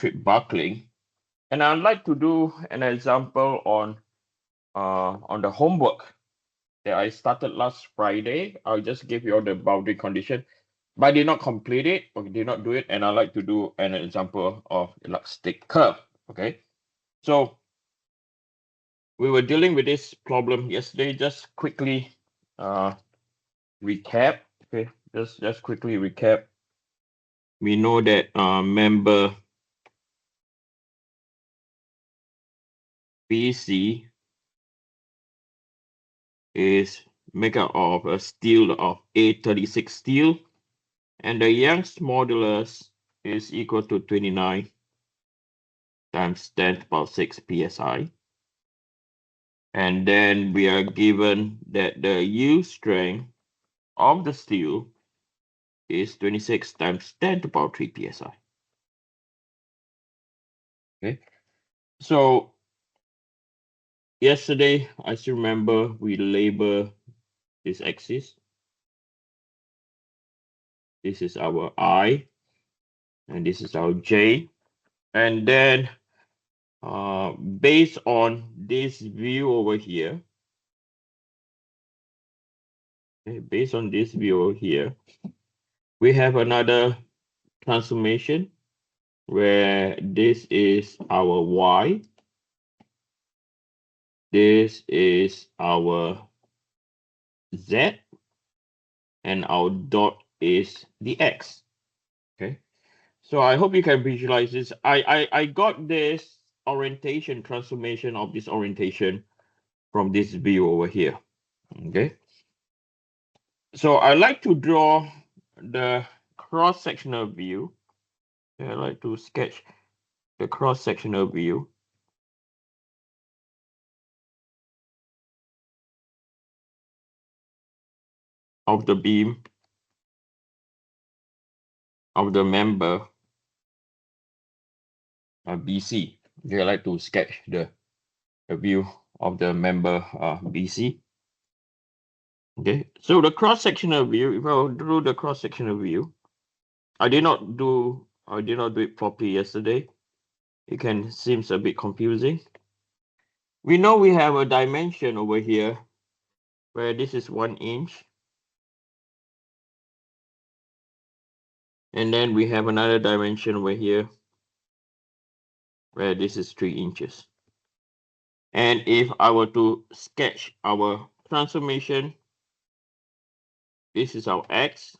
strip buckling, and I'd like to do an example on the homework that I started last Friday. I'll just give you all the boundary condition, but I did not complete it or did not do it, and I'd like to do an example of elastic curve. Okay, so we were dealing with this problem yesterday. Just quickly recap. Okay, just quickly recap. We know that member BC is made up of a steel of A36 steel, and the Young's modulus is equal to 29 times 10 to the power 6 psi. And then we are given that the yield strength of the steel is 26 times 10 to the power 3 psi. Okay, so yesterday, I still remember we label this axis. This is our I, and this is our J. And then based on this view over here, okay, based on this view over here, we have another transformation where this is our Y, this is our Z, and our dot is the X. Okay, so I hope you can visualize this. I got this orientation transformation of this orientation from this view over here. Okay, so I like to draw the cross-sectional view. I like to sketch the cross-sectional view of the beam of the member BC. Okay, I like to sketch the view of the member BC. Okay, so the cross-sectional view, if I drew the cross-sectional view, I did not do it properly yesterday. It seems a bit confusing. We know we have a dimension over here where this is 1 inch. And then we have another dimension over here where this is 3 inches. And if I were to sketch our transformation, this is our X,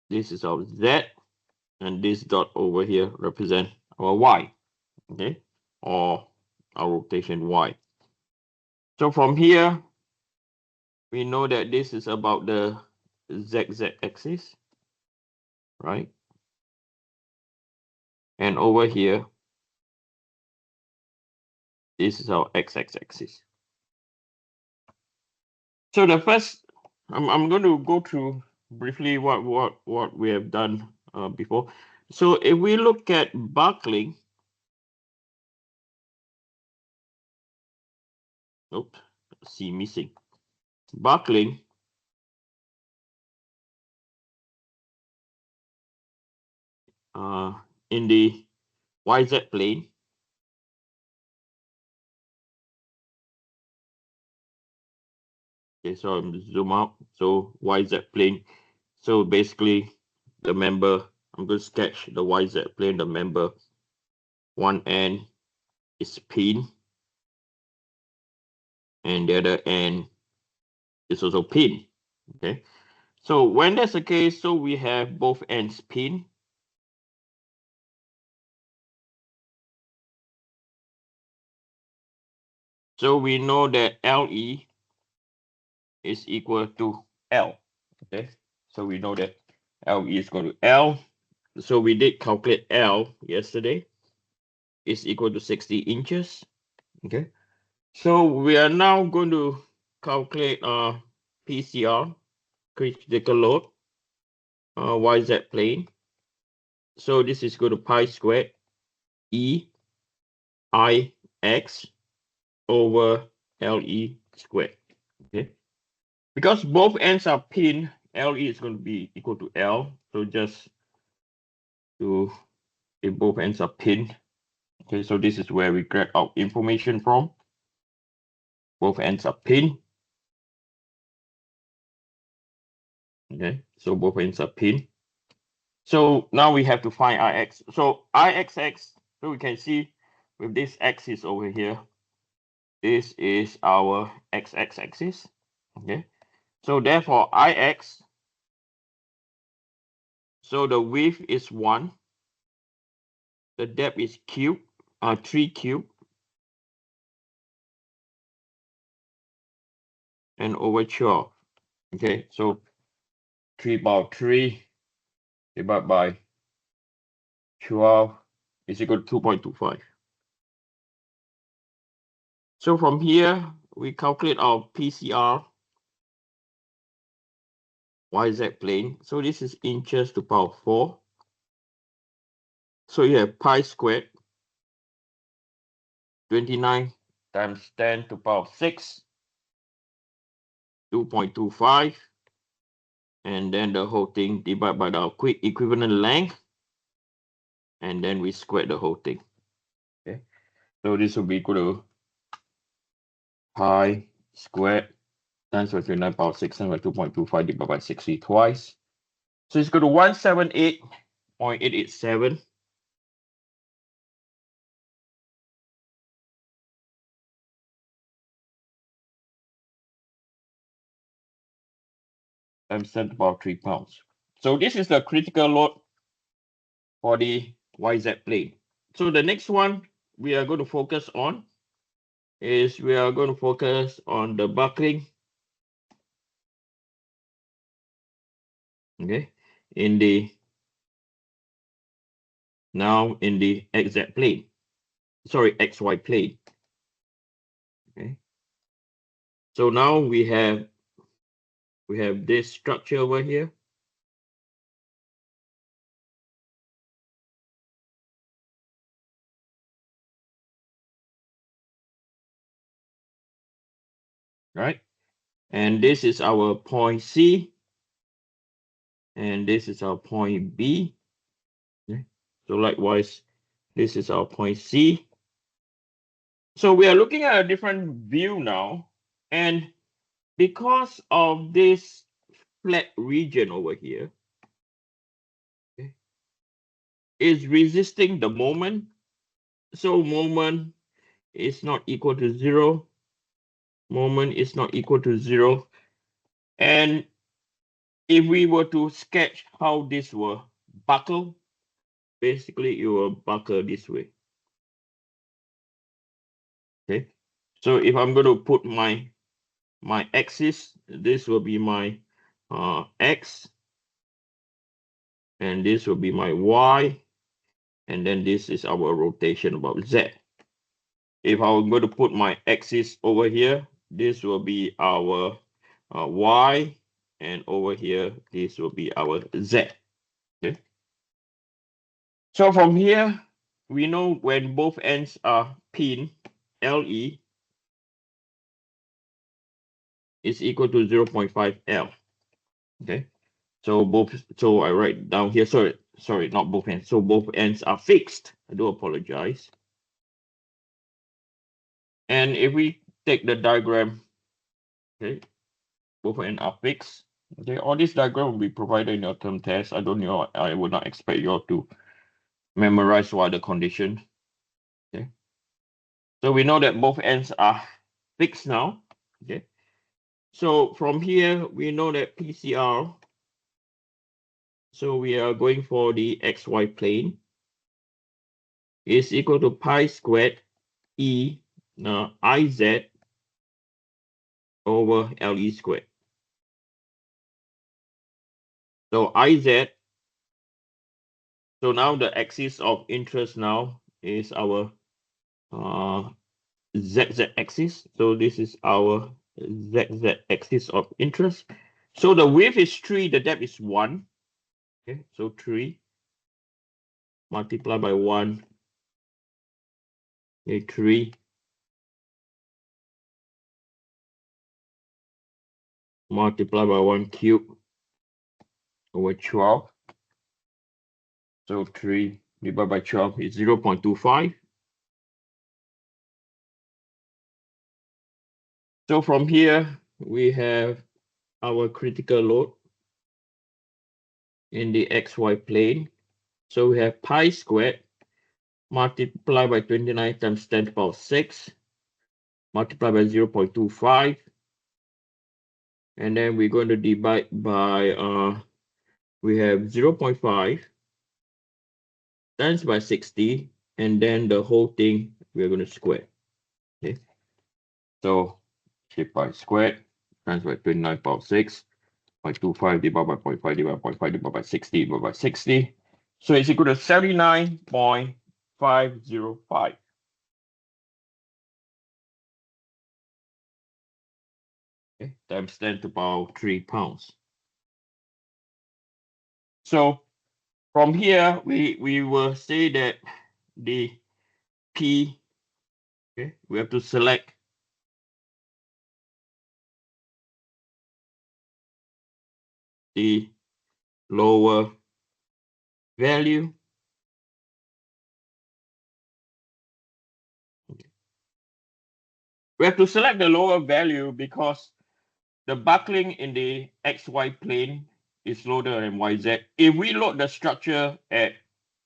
this is our Z, and this dot over here represent our Y, okay, or our rotation Y. So from here, we know that this is about the ZZ axis, right? And over here, this is our XX axis. So the first, I'm going to go through briefly what we have done before. So if we look at buckling, oops, C missing. Buckling in the YZ plane. Okay, so I'm zoom out. So YZ plane. So basically, the member, I'm going to sketch the YZ plane. The member, one end is pin, and the other end is also pin. Okay, so when that's the case, so we have both ends pin. So we know that LE is equal to L. Okay, so we know that LE is equal to L. So we did calculate L yesterday. Is equal to 60 inches. Okay, so we are now going to calculate PCR, critical load, YZ plane. So this is equal to pi squared E I X over LE squared. Okay, because both ends are pin, LE is going to be equal to L. So just to if both ends are pinned. Okay, so this is where we grab our information from. Both ends are pinned. Okay, so both ends are pinned. So now we have to find Ix. So Ixx, so we can see with this axis over here, this is our XX axis. Okay, so therefore Ix, so the width is 1, the depth is 3 cubed, and over 12. Okay, so 3 power 3 divided by 12 is equal to 2.25. So from here, we calculate our PCR YZ plane. So this is inches to power 4. So you have pi squared, 29 times 10 to power 6, 2.25. And then the whole thing divided by the equivalent length. And then we square the whole thing. Okay. So this will be equal to pi squared times 29 power 6 times 2.25 divided by 60 twice. So it's equal to 178.887. Times 10 to the power 3 pounds. So this is the critical load for the YZ plane. So the next one we are going to focus on is we are going to focus on the buckling. Okay, now in the XZ plane, sorry, XY plane. Okay, so now we have this structure over here. Right, and this is our point C, and this is our point B. Okay, so likewise, this is our point C. So we are looking at a different view now, and because of this flat region over here, okay, is resisting the moment. So moment is not equal to 0. Moment is not equal to 0. And if we were to sketch how this will buckle, basically it will buckle this way. Okay. So if I'm going to put my axis, this will be my X, and this will be my Y, and then this is our rotation about Z. If I'm going to put my axis over here, this will be our Y, and over here, this will be our Z. Okay. So from here, we know when both ends are pinned, LE is equal to 0.5 L. Okay. So I write down here, sorry, not both ends. So both ends are fixed. I do apologize. And if we take the diagram, okay, both ends are fixed. Okay, all this diagram will be provided in your term test. I would not expect you all to memorize what are the conditions. Okay. So we know that both ends are fixed now. Okay. So from here, we know that PCR, so we are going for the XY plane, is equal to pi squared E IZ over LE squared. So IZ, so now the axis of interest now is our ZZ axis. So this is our ZZ axis of interest. So the width is 3, the depth is 1. Okay, so 3 multiplied by 1, okay, 3 multiplied by 1 cube over 12. So 3 divided by 12 is 0.25. So from here, we have our critical load in the XY plane. So we have pi squared multiplied by 29 times 10 to the power 6 multiplied by 0.25. And then we're going to divide by, we have 0.5 times by 60. And then the whole thing, we're going to square. Okay. So pi squared times by 29 power 6. 0.25 divided by 0.5 divided by 0.5 divided by 60 divided by 60. So it's equal to 79.505. Okay, times 10 to the power 3 pounds. So from here, we will say that the P, okay, we have to select the lower value. Okay. We have to select the lower value because the buckling in the XY plane is loaded on YZ. If we load the structure at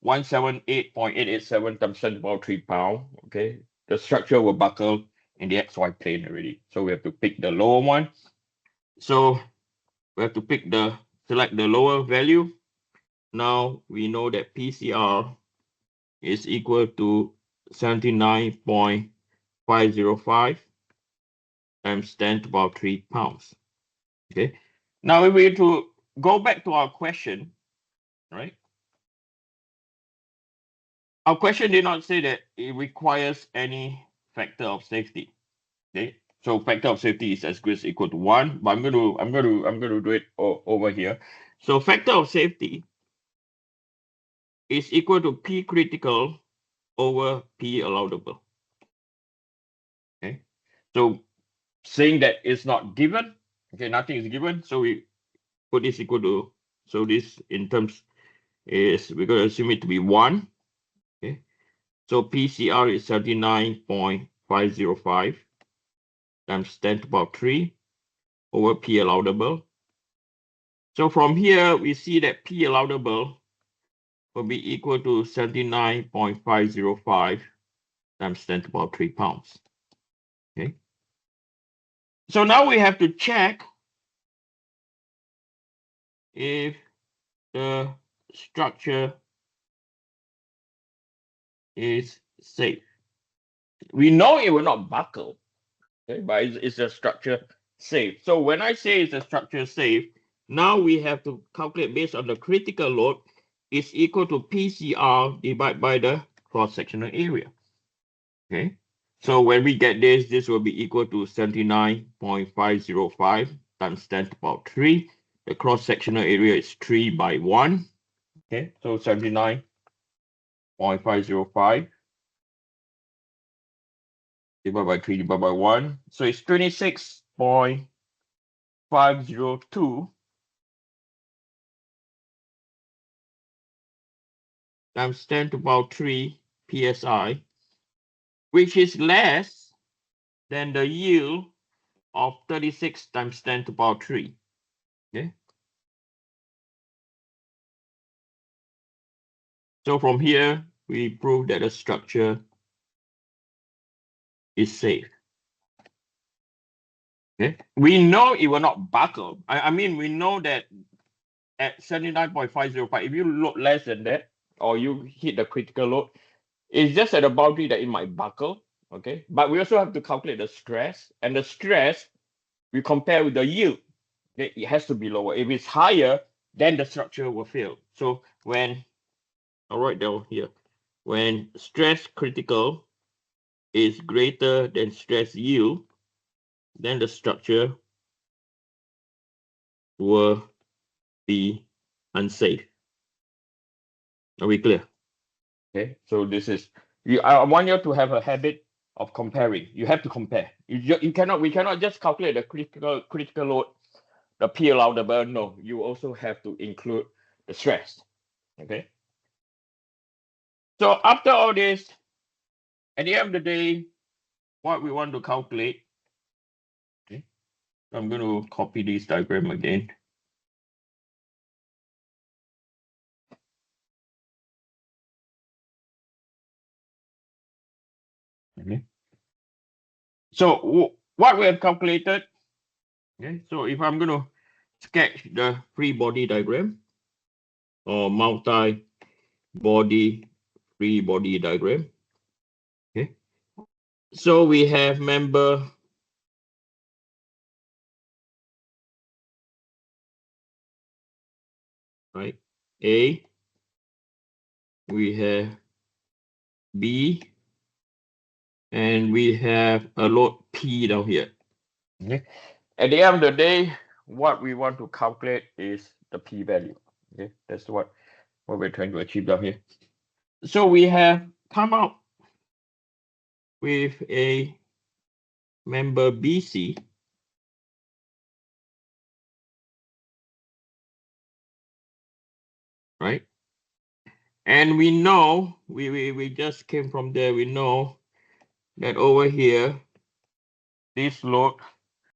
178.887 times 10 to the power 3 pound, okay, the structure will buckle in the XY plane already. So we have to pick the lower one. So we have to select the lower value. Now we know that PCR is equal to 79.505 times 10 to the power 3 pounds. Okay. Now if we were to go back to our question, right? Our question did not say that it requires any factor of safety. Okay. So factor of safety is as good as equal to 1, but I'm going to do it over here. So factor of safety is equal to P critical over P allowable. Okay. So saying that it's not given, okay, nothing is given. So we put this equal to, so this in terms is, we're going to assume it to be 1. Okay. So PCR is 39.505 times 10 to the power 3 over P allowable. So from here, we see that P allowable will be equal to 79.505 times 10 to the power 3 pounds. Okay. So now we have to check if the structure is safe. We know it will not buckle, okay, but it's a structure safe. So when I say it's a structure safe, now we have to calculate based on the critical load is equal to PCR divided by the cross-sectional area. Okay, so when we get this, this will be equal to 79.505 times 10 to the power 3. The cross-sectional area is 3 by 1. Okay, so 79.505 divided by 3 divided by 1. So it's 26.502 times 10 to the power 3 psi, which is less than the yield of 36 times 10 to the power 3. Okay. So from here, we prove that the structure is safe. Okay. We know it will not buckle. I mean, we know that at 79.505, if you load less than that, or you hit the critical load, it's just at the boundary that it might buckle. Okay. But we also have to calculate the stress, and the stress we compare with the yield. Okay? It has to be lower. If it's higher, then the structure will fail. So when, I'll write down here, when stress critical is greater than stress yield, then the structure will be unsafe. Are we clear? Okay, so this is, I want you to have a habit of comparing. You have to compare. We cannot just calculate the critical load, the P allowable. No, you also have to include the stress. Okay. So after all this, at the end of the day, what we want to calculate, okay, I'm going to copy this diagram again. Okay. So what we have calculated, okay, so if I'm going to sketch the free body diagram or multi-body free body diagram, okay, so we have member right, A, we have B, and we have a load P down here. Okay. At the end of the day, what we want to calculate is the P value. Okay, that's what we're trying to achieve down here. So we have come up with a member BC, right? And we know, we just came from there, we know that over here, this load